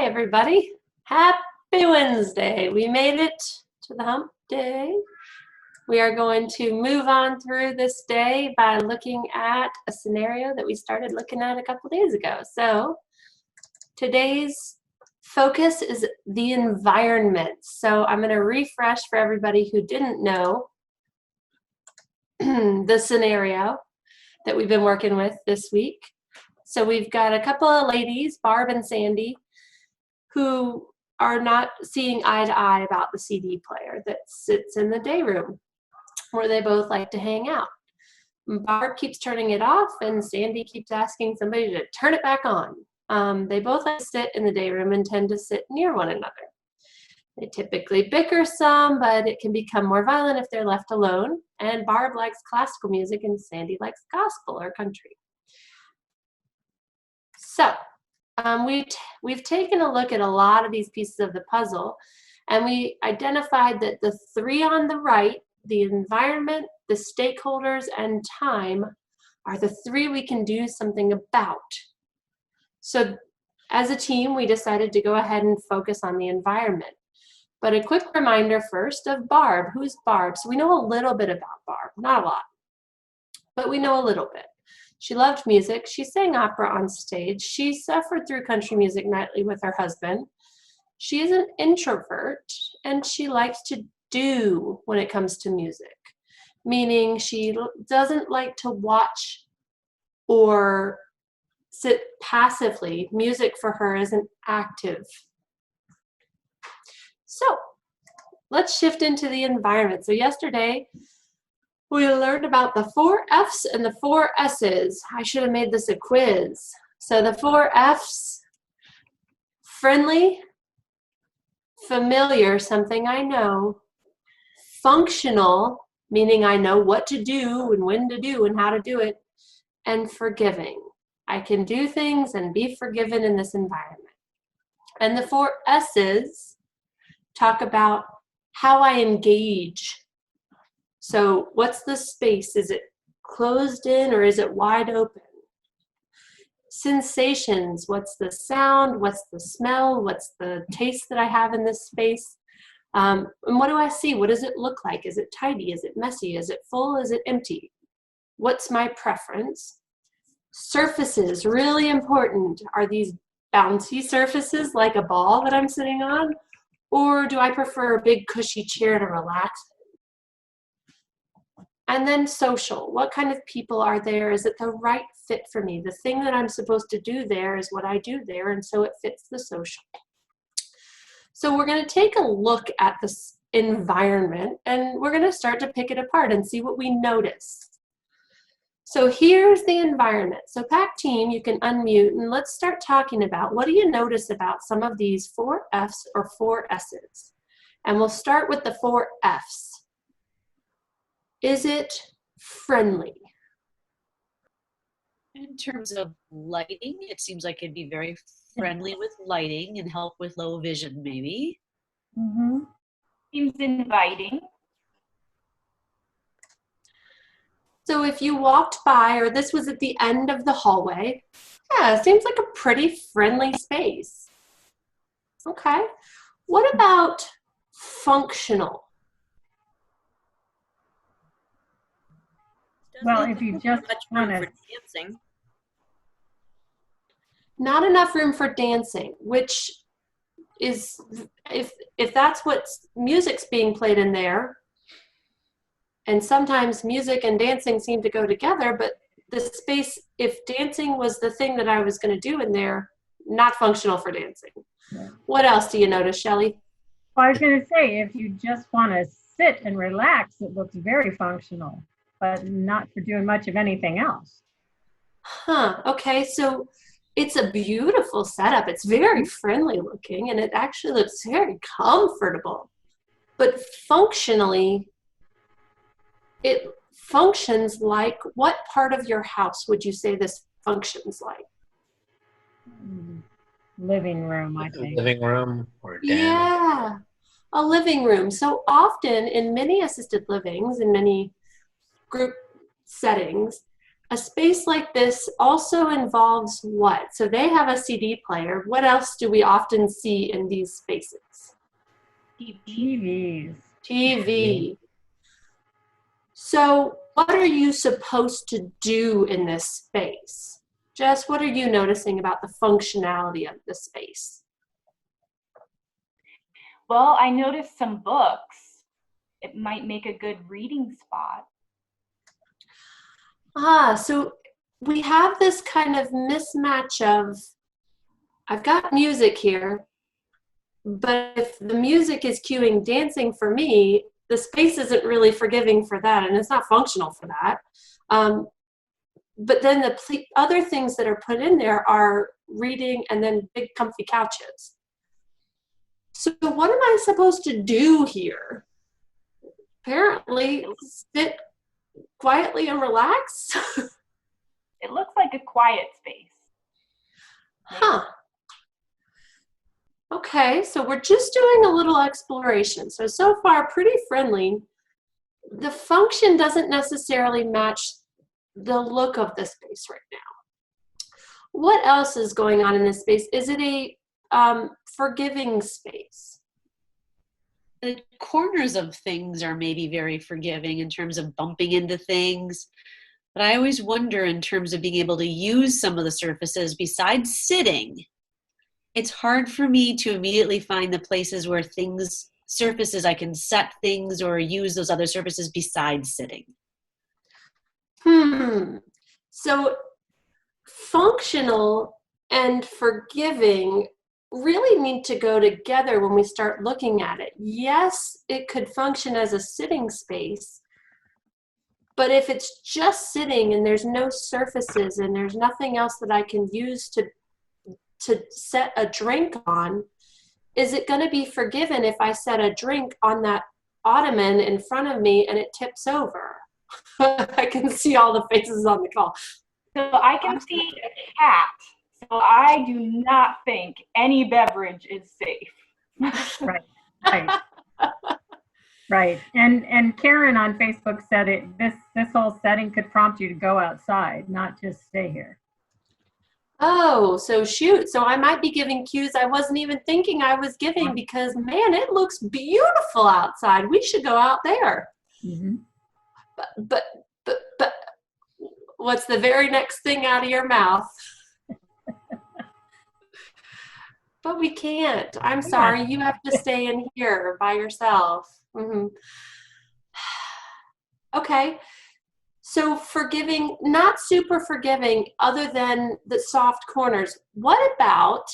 Hi, everybody. Happy Wednesday. We made it to the hump day. We are going to move on through this day by looking at a scenario that we started looking at a couple days ago. So today's focus is the environment. So I'm going to refresh for everybody who didn't know the scenario that we've been working with this week. So we've got a couple of ladies, Barb and Sandy, who are not seeing eye to eye about the CD player that sits in the day room where they both like to hang out. Barb keeps turning it off and Sandy keeps asking somebody to turn it back on. They both like to sit in the day room and tend to sit near one another. They typically bicker some, but it can become more violent if they're left alone. And Barb likes classical music and Sandy likes gospel or country. So we've taken a look at a lot of these pieces of the puzzle, and we identified that the three on the right, the environment, the stakeholders, and time, are the three we can do something about. So as a team, we decided to go ahead and focus on the environment. But a quick reminder first of Barb. Who's Barb? So we know a little bit about Barb, not a lot, but we know a little bit. She loved music. She sang opera on stage. She suffered through country music nightly with her husband. She is an introvert, and she likes to do when it comes to music, meaning she doesn't like to watch or sit passively. Music for her is an active. So let's shift into the environment. So yesterday, we learned about the 4 F's and the 4 S's. I should have made this a quiz. So the 4 F's: friendly, familiar, something I know; functional, meaning I know what to do and when to do and how to do it; and forgiving. I can do things and be forgiven in this environment. And the 4 S's talk about how I engage. So what's the space? Is it closed in or is it wide open? Sensations, what's the sound? What's the smell? What's the taste that I have in this space? And what do I see? What does it look like? Is it tidy? Is it messy? Is it full? Is it empty? What's my preference? Surfaces, really important. Are these bouncy surfaces like a ball that I'm sitting on? Or do I prefer a big cushy chair to relax? And then social, what kind of people are there? Is it the right fit for me? The thing that I'm supposed to do there is what I do there, and so it fits the social. So we're going to take a look at this environment, and we're going to start to pick it apart and see what we notice. So here's the environment. So PAC team, you can unmute, and let's start talking about what do you notice about some of these 4 F's or 4 S's? And we'll start with the 4 F's. Is it friendly? In terms of lighting, it seems like it'd be very friendly with lighting and help with low vision, maybe. Mm-hmm. Seems inviting. So if you walked by, or this was at the end of the hallway, yeah, it seems like a pretty friendly space. Okay. What about functional? Well, if you just want to dancing. Not enough room for dancing, which is, if that's what music's being played in there, and sometimes music and dancing seem to go together, but the space, if dancing was the thing that I was going to do in there, not functional for dancing. Yeah. What else do you notice, Shelley? Well, I was going to say, if you just want to sit and relax, it looks very functional, but not for doing much of anything else. Huh, okay, so it's a beautiful setup. It's very friendly looking, and it actually looks very comfortable. But functionally, it functions like, what part of your house would you say this functions like? Living room, I think. Living room or den. Yeah, a living room. So often in many assisted livings, in many group settings, a space like this also involves what? So they have a CD player. What else do we often see in these spaces? TVs. TV. So what are you supposed to do in this space? Jess, what are you noticing about the functionality of the space? Well, I noticed some books. It might make a good reading spot. So we have this kind of mismatch of, I've got music here, but if the music is cueing dancing for me, the space isn't really forgiving for that, and it's not functional for that. But then the other things that are put in there are reading and then big comfy couches. So what am I supposed to do here? Apparently sit quietly and relax. It looks like a quiet space. Huh. Okay, so we're just doing a little exploration. So far, pretty friendly. The function doesn't necessarily match the look of the space right now. What else is going on in this space? Is it a forgiving space? The corners of things are maybe very forgiving in terms of bumping into things. But I always wonder in terms of being able to use some of the surfaces besides sitting. It's hard for me to immediately find the places where surfaces I can set things or use those other surfaces besides sitting. So functional and forgiving really need to go together when we start looking at it. Yes, it could function as a sitting space, but if it's just sitting and there's no surfaces and there's nothing else that I can use to set a drink on, is it going to be forgiven if I set a drink on that ottoman in front of me and it tips over? I can see all the faces on the call. So I can see a cat. So I do not think any beverage is safe. Right. And Karen on Facebook said this whole setting could prompt you to go outside, not just stay here. Oh, so shoot. So I might be giving cues I wasn't even thinking I was giving, because man, it looks beautiful outside. We should go out there. Mm-hmm. But what's the very next thing out of your mouth? But we can't. I'm sorry. You have to stay in here by yourself. Mm-hmm. Okay. So forgiving, not super forgiving, other than the soft corners. What about,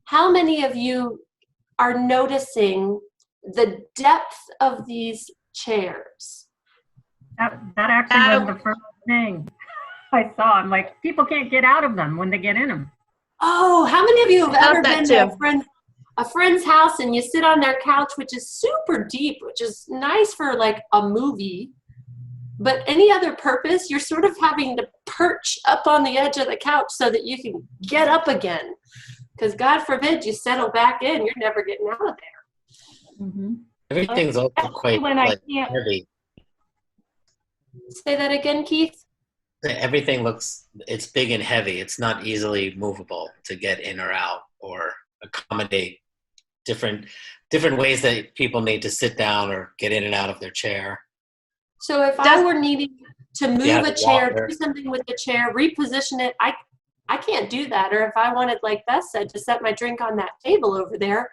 how many of you are noticing the depth of these chairs? That actually was the first thing I saw. I'm like, people can't get out of them when they get in them. Oh, how many of you have ever been too. to a friend's house and you sit on their couch, which is super deep, which is nice for like a movie, but any other purpose, you're sort of having to perch up on the edge of the couch so that you can get up again. Because God forbid you settle back in, you're never getting out of there. Mm-hmm. Everything's also quite When I like can't- heavy. Say that again, Keith. Everything it's big and heavy. It's not easily movable to get in or out or accommodate different ways that people need to sit down or get in and out of their chair. So if I were needing to move have a to chair, walk do something with the chair, reposition it, I can't do that. Or if I wanted, like Beth said, to set my drink on that table over there,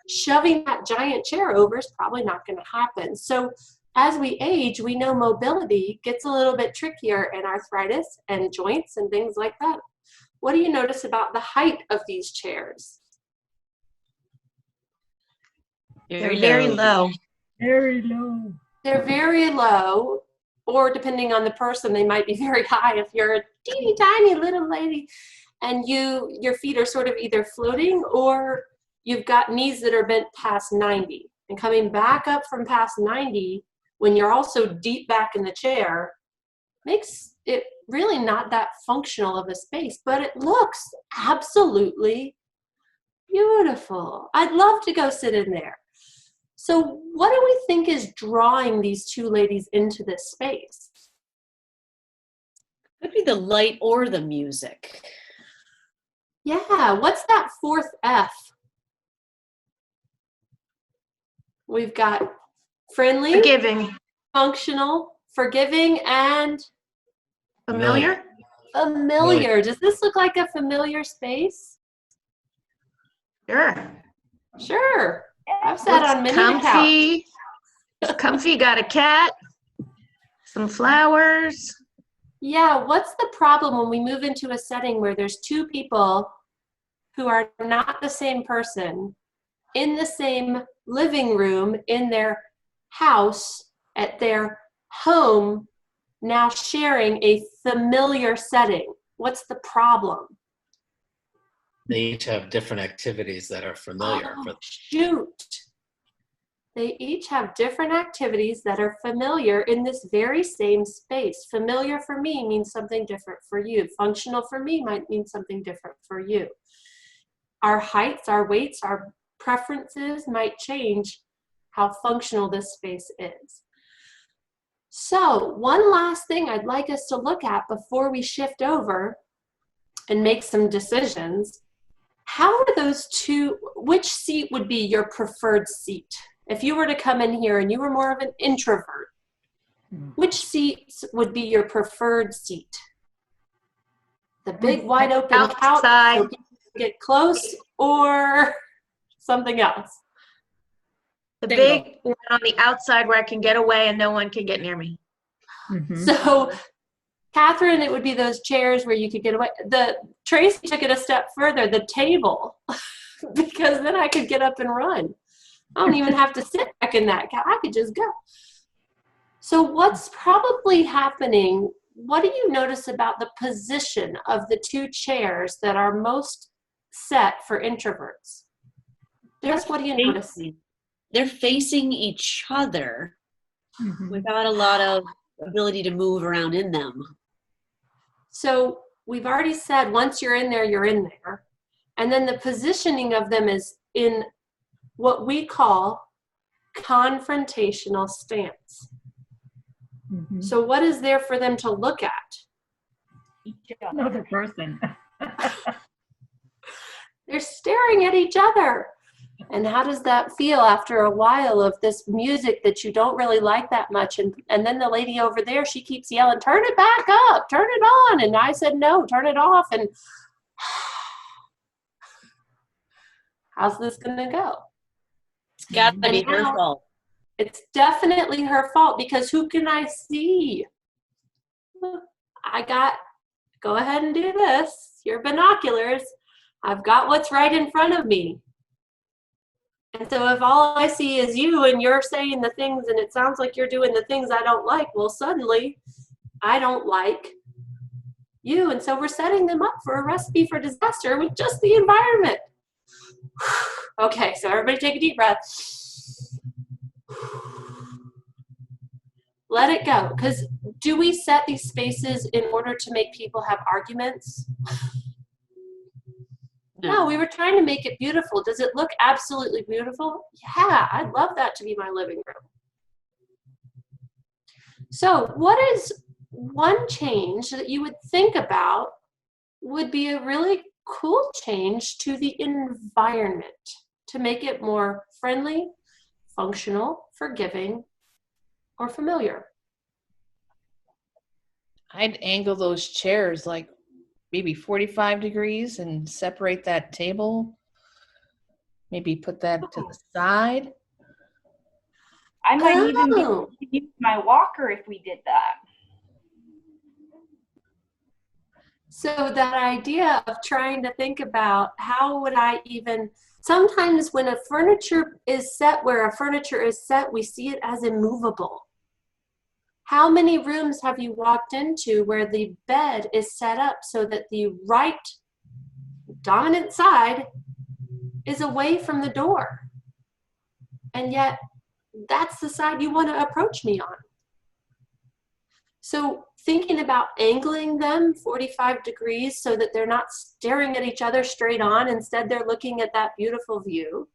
shoving that giant chair over is probably not going to happen. So as we age, we know mobility gets a little bit trickier in arthritis and joints and things like that. What do you notice about the height of these chairs? They're very low. Very low. They're very low, or depending on the person, they might be very high. If you're a teeny tiny little lady and your feet are sort of either floating or you've got knees that are bent past 90. And coming back up from past 90 when you're also deep back in the chair makes it really not that functional of a space, but it looks absolutely beautiful. I'd love to go sit in there. So what do we think is drawing these two ladies into this space? Could be the light or the music. Yeah, what's that fourth F? We've got friendly, Forgiving. functional, forgiving, and Familiar? familiar. Does this look like a familiar space? Sure. Sure. I've sat on many a couch. Comfy. Comfy, got a cat. Some flowers. Yeah, what's the problem when we move into a setting where there's two people who are not the same person in the same living room in their house at their home, now sharing a familiar setting? What's the problem? They each have different activities that are familiar. Oh, shoot. They each have different activities that are familiar in this very same space. Familiar for me means something different for you. Functional for me might mean something different for you. Our heights, our weights, our preferences might change how functional this space is. So one last thing I'd like us to look at before we shift over and make some decisions. How are those two, which seat would be your preferred seat? If you were to come in here and you were more of an introvert, which seats would be your preferred seat? The big wide open couch so people get close, or something else? The big one on the outside where I can get away and no one can get near me. So Catherine, it would be those chairs where you could get away. Tracy took it a step further, the table, because then I could get up and run. I don't even have to sit back in that couch. I could just go. So what's probably happening, what do you notice about the position of the two chairs that are most set for introverts? Just what do you notice? They're facing each other without a lot of ability to move around in them. So we've already said once you're in there, you're in there. And then the positioning of them is in what we call confrontational stance. So what is there for them to look at? Another person. They're staring at each other. And how does that feel after a while of this music that you don't really like that much? And then the lady over there, she keeps yelling, turn it back up, turn it on. And I said, no, turn it off. And how's this going to go? It's got to be her fault. It's definitely her fault, because who can I see? Go ahead and do this. Your binoculars. I've got what's right in front of me. And so if all I see is you and you're saying the things and it sounds like you're doing the things I don't like, well, suddenly I don't like you. And so we're setting them up for a recipe for disaster with just the environment. Okay, so everybody take a deep breath. Let it go. Because do we set these spaces in order to make people have arguments? No, we were trying to make it beautiful. Does it look absolutely beautiful? Yeah, I'd love that to be my living room. So what is one change that you would think about would be a really cool change to the environment to make it more friendly, functional, forgiving, or familiar? I'd angle those chairs like maybe 45 degrees and separate that table. Maybe put that to the side. I might even be able to use my walker if we did that. So that idea of trying to think about how would I even, sometimes when a furniture is set where a furniture is set, we see it as immovable. How many rooms have you walked into where the bed is set up so that the right dominant side is away from the door? And yet that's the side you want to approach me on. So thinking about angling them 45 degrees so that they're not staring at each other straight on, instead they're looking at that beautiful view.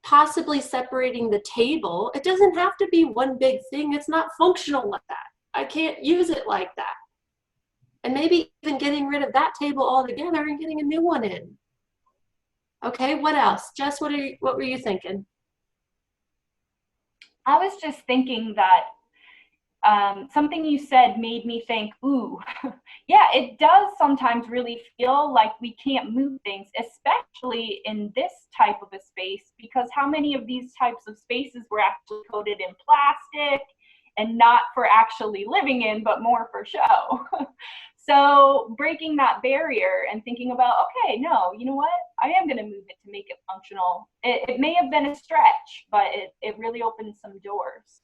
Possibly separating the table. It doesn't have to be one big thing. It's not functional like that. I can't use it like that. and maybe even getting rid of that table altogether and getting a new one in. Okay, what else? Jess, what were you thinking? I was just thinking that something you said made me think, ooh, yeah, it does sometimes really feel like we can't move things, especially in this type of a space, because how many of these types of spaces were actually coated in plastic and not for actually living in, but more for show? So breaking that barrier and thinking about, okay, no, you know what? I am going to move it to make it functional. It may have been a stretch, but it really opened some doors.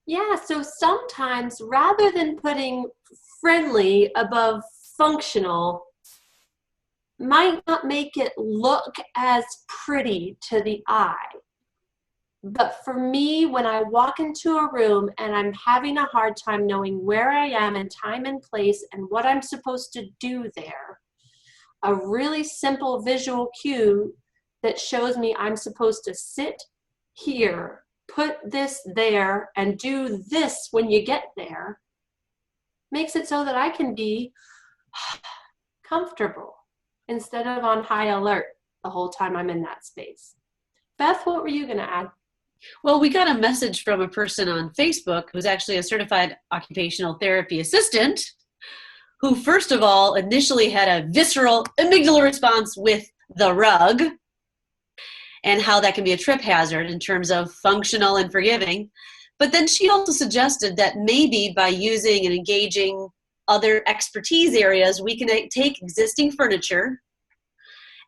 Yeah, so sometimes rather than putting friendly above functional, might not make it look as pretty to the eye. But for me, when I walk into a room and I'm having a hard time knowing where I am in time and place and what I'm supposed to do there, a really simple visual cue that shows me I'm supposed to sit here, put this there, and do this when you get there, makes it so that I can be comfortable instead of on high alert the whole time I'm in that space. Beth, what were you going to add? Well, we got a message from a person on Facebook who's actually a certified occupational therapy assistant, who first of all initially had a visceral amygdala response with the rug and how that can be a trip hazard in terms of functional and forgiving. But then she also suggested that maybe by using and engaging other expertise areas, we can take existing furniture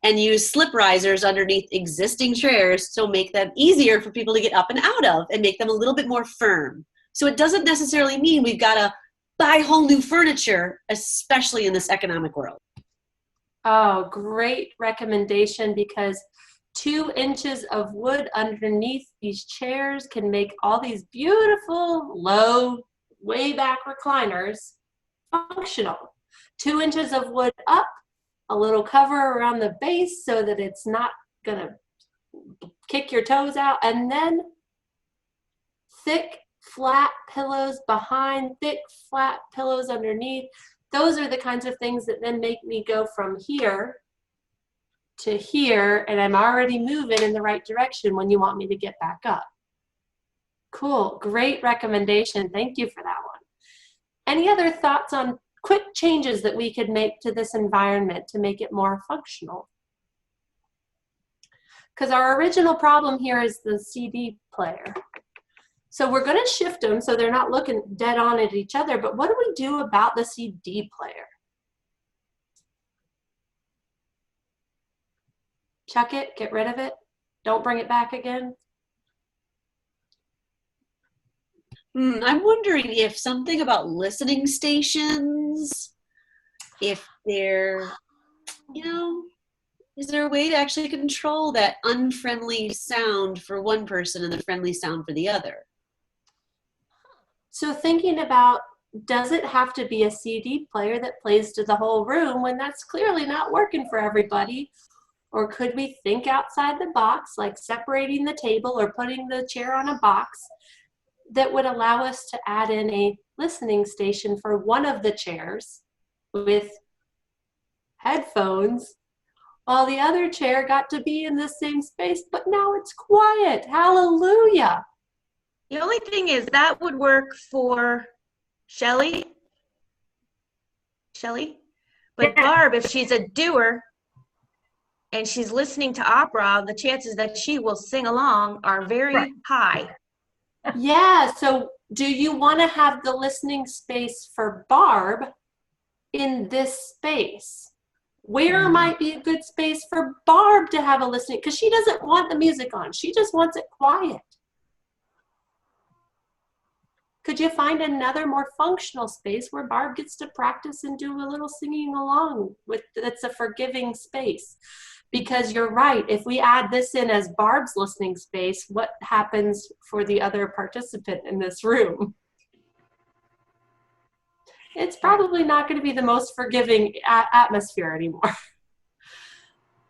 and use slip risers underneath existing chairs to make them easier for people to get up and out of and make them a little bit more firm. So it doesn't necessarily mean we've got to buy whole new furniture, especially in this economic world. Oh, great recommendation, because 2 inches of wood underneath these chairs can make all these beautiful, low, way back recliners functional. 2 inches of wood up, a little cover around the base so that it's not gonna kick your toes out, and then thick, flat pillows behind, thick, flat pillows underneath. Those are the kinds of things that then make me go from here to here, and I'm already moving in the right direction when you want me to get back up. Cool, great recommendation. Thank you for that one. Any other thoughts on quick changes that we could make to this environment to make it more functional? Because our original problem here is the CD player. So we're going to shift them so they're not looking dead on at each other, but what do we do about the CD player? Chuck it, get rid of it, don't bring it back again? I'm wondering if something about listening stations, if they're, is there a way to actually control that unfriendly sound for one person and the friendly sound for the other? So thinking about, does it have to be a CD player that plays to the whole room when that's clearly not working for everybody? Or could we think outside the box, like separating the table or putting the chair on a box that would allow us to add in a listening station for one of the chairs with headphones, while the other chair got to be in the same space, but now it's quiet. Hallelujah. The only thing is that would work for Shelly. But Yeah. Barb, if she's a doer and she's listening to opera, the chances that she will sing along are very Right. high. Yeah, so do you want to have the listening space for Barb in this space? Where might be a good space for Barb to have a listening? Because she doesn't want the music on. She just wants it quiet. Could you find another more functional space where Barb gets to practice and do a little singing along with, that's a forgiving space? Because you're right, if we add this in as Barb's listening space, what happens for the other participant in this room? It's probably not going to be the most forgiving atmosphere anymore.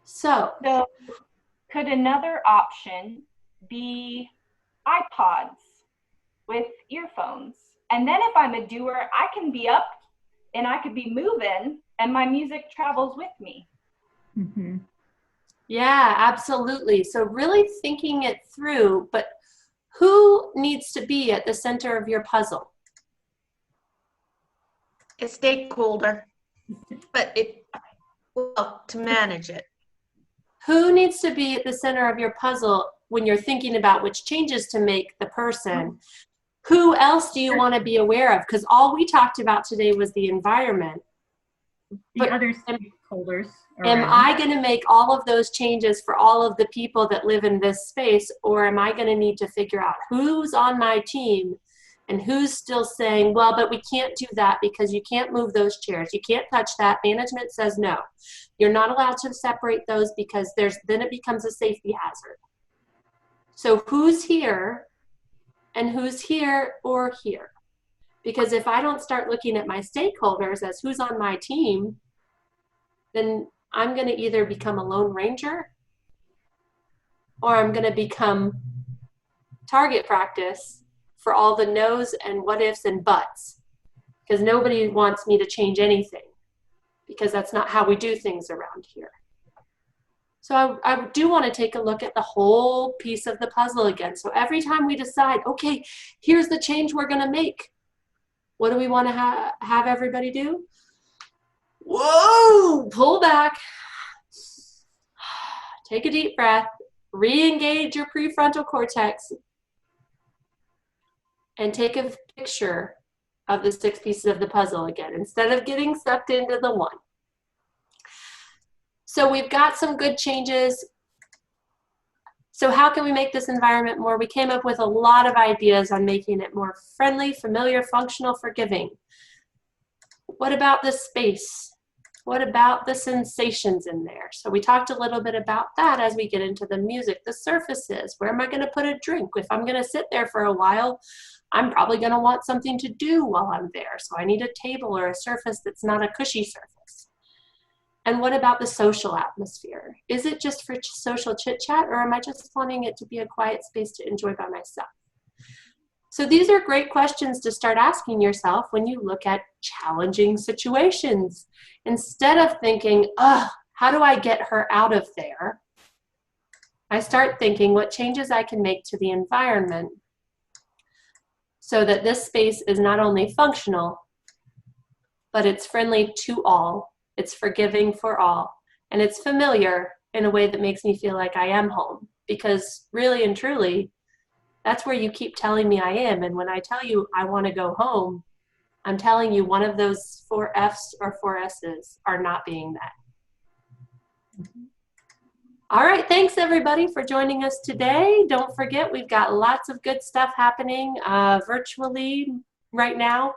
So could another option be iPods with earphones? And then if I'm a doer, I can be up and I could be moving and my music travels with me. Mhm. Yeah, absolutely. So really thinking it through, but who needs to be at the center of your puzzle? A stakeholder, but to manage it. Who needs to be at the center of your puzzle when you're thinking about which changes to make the person? Who else do you want to be aware of? Because all we talked about today was the environment. The But other stakeholders. Am around. I going to make all of those changes for all of the people that live in this space, or am I going to need to figure out who's on my team and who's still saying, well, but we can't do that because you can't move those chairs. You can't touch that. Management says no. You're not allowed to separate those because then it becomes a safety hazard. So who's here and who's here or here? Because if I don't start looking at my stakeholders as who's on my team, then I'm going to either become a lone ranger or I'm going to become target practice for all the no's and what ifs and buts, because nobody wants me to change anything, because that's not how we do things around here. So I do want to take a look at the whole piece of the puzzle again. So every time we decide, okay, here's the change we're going to make, what do we want to have everybody do? Whoa, pull back, take a deep breath, re-engage your prefrontal cortex, and take a picture of the 6 pieces of the puzzle again, instead of getting sucked into the one. So we've got some good changes. So how can we make this environment more? We came up with a lot of ideas on making it more friendly, familiar, functional, forgiving. What about the space? What about the sensations in there? So we talked a little bit about that as we get into the music, the surfaces. Where am I going to put a drink? If I'm going to sit there for a while, I'm probably going to want something to do while I'm there. So I need a table or a surface that's not a cushy surface. And what about the social atmosphere? Is it just for social chit chat, or am I just wanting it to be a quiet space to enjoy by myself? So these are great questions to start asking yourself when you look at challenging situations. Instead of thinking, oh, how do I get her out of there? I start thinking what changes I can make to the environment so that this space is not only functional, but it's friendly to all, it's forgiving for all, and it's familiar in a way that makes me feel like I am home. Because really and truly, that's where you keep telling me I am. And when I tell you I want to go home, I'm telling you one of those 4 F's or 4 S's are not being met. All right, thanks everybody for joining us today. Don't forget, we've got lots of good stuff happening virtually right now.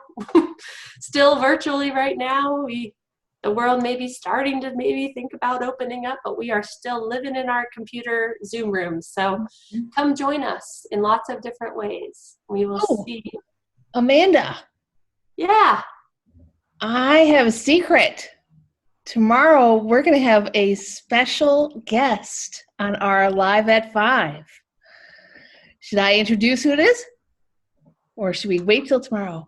Still virtually right now. The world may be starting to maybe think about opening up, but we are still living in our computer Zoom rooms. So come join us in lots of different ways. We will see. Amanda. Yeah. I have a secret. Tomorrow, we're going to have a special guest on our Live at 5. Should I introduce who it is? Or should we wait till tomorrow?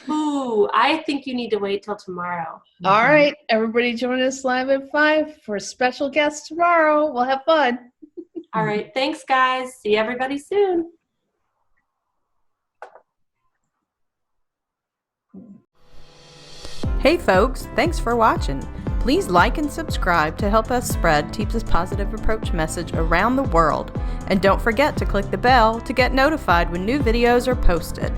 Ooh, I think you need to wait till tomorrow. All right, everybody join us live at 5 for a special guest tomorrow. We'll have fun. All right, thanks guys. See everybody soon. Hey folks, thanks for watching. Please like and subscribe to help us spread TEEPS's positive approach message around the world. And don't forget to click the bell to get notified when new videos are posted.